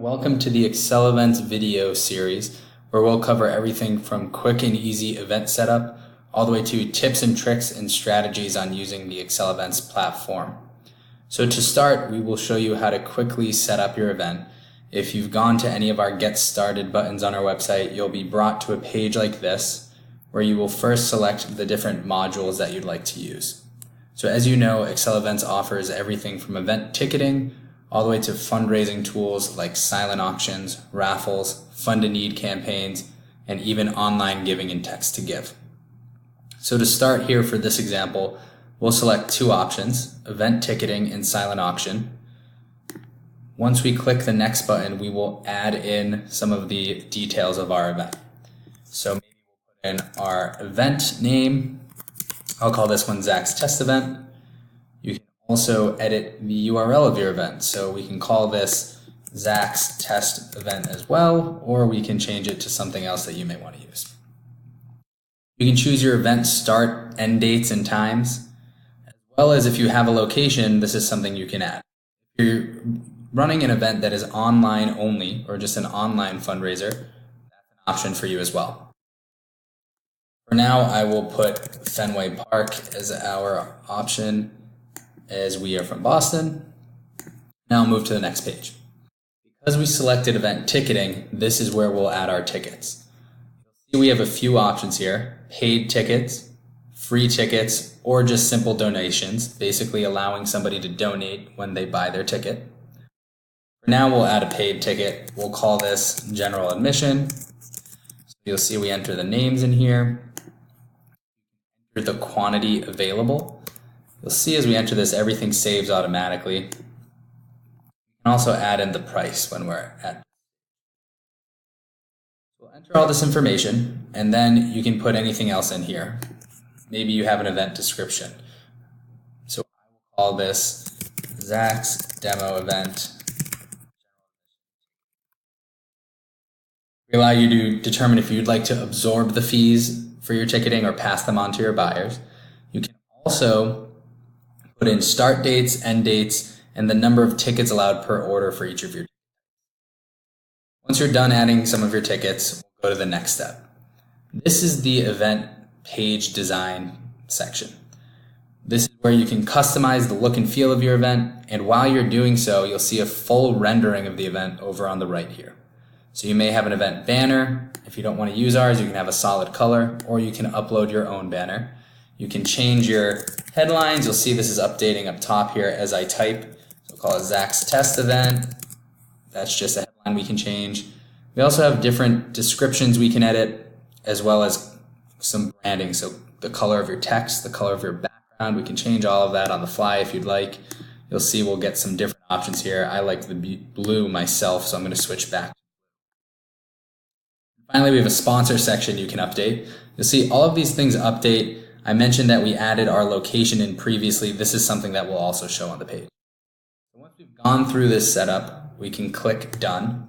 welcome to the Accelevents video series where we'll cover everything from quick and easy event setup all the way to tips and tricks and strategies on using the Accelevents platform. So to start, we will show you how to quickly set up your event. If you've gone to any of our Get Started buttons on our website, you'll be brought to a page like this where you will first select the different modules that you'd like to use. So as you know, Accelevents offers everything from event ticketing all the way to fundraising tools like silent auctions, raffles, fund to need campaigns, and even online giving and text to give. So to start here for this example, we'll select two options, event ticketing and silent auction. Once we click the next button, we will add in some of the details of our event. So maybe we'll put in our event name. I'll call this one Zach's test event. You can also edit the URL of your event. So we can call this Zach's test event as well, or we can change it to something else that you may want to use. You can choose your event start, end dates, and times, as well as if you have a location, this is something you can add. If you're running an event that is online only, or just an online fundraiser, that's an option for you as well. For now, I will put Fenway Park as our option as we are from Boston. Now I'll move to the next page. Because we selected event ticketing, this is where we'll add our tickets. You'll see we have a few options here: paid tickets, free tickets, or just simple donations, basically allowing somebody to donate when they buy their ticket. For now, we'll add a paid ticket. We'll call this general admission. So you'll see we enter the names in here, enter the quantity available. You'll see as we enter this, everything saves automatically. You can also add in the price when we're at. We'll enter all this information, and then you can put anything else in here. Maybe you have an event description. So I will call this Zach's demo event. We allow you to determine if you'd like to absorb the fees for your ticketing or pass them on to your buyers. You can also put in start dates, end dates, and the number of tickets allowed per order for each of your tickets. Once you're done adding some of your tickets, we'll go to the next step. This is the event page design section. This is where you can customize the look and feel of your event, and while you're doing so, you'll see a full rendering of the event over on the right here. So you may have an event banner. If you don't want to use ours, you can have a solid color, or you can upload your own banner. You can change your headlines. You'll see this is updating up top here as I type. So we'll call it Zach's test event. That's just a headline we can change. We also have different descriptions we can edit, as well as some branding. So the color of your text, the color of your background, we can change all of that on the fly if you'd like. You'll see we'll get some different options here. I like the blue myself, so I'm going to switch back. Finally, we have a sponsor section you can update. You'll see all of these things update. I mentioned that we added our location in previously. This is something that will also show on the page. So once we've gone through this setup, we can click Done.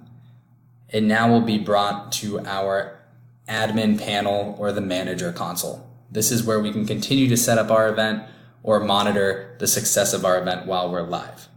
And now we'll be brought to our admin panel or the manager console. This is where we can continue to set up our event or monitor the success of our event while we're live.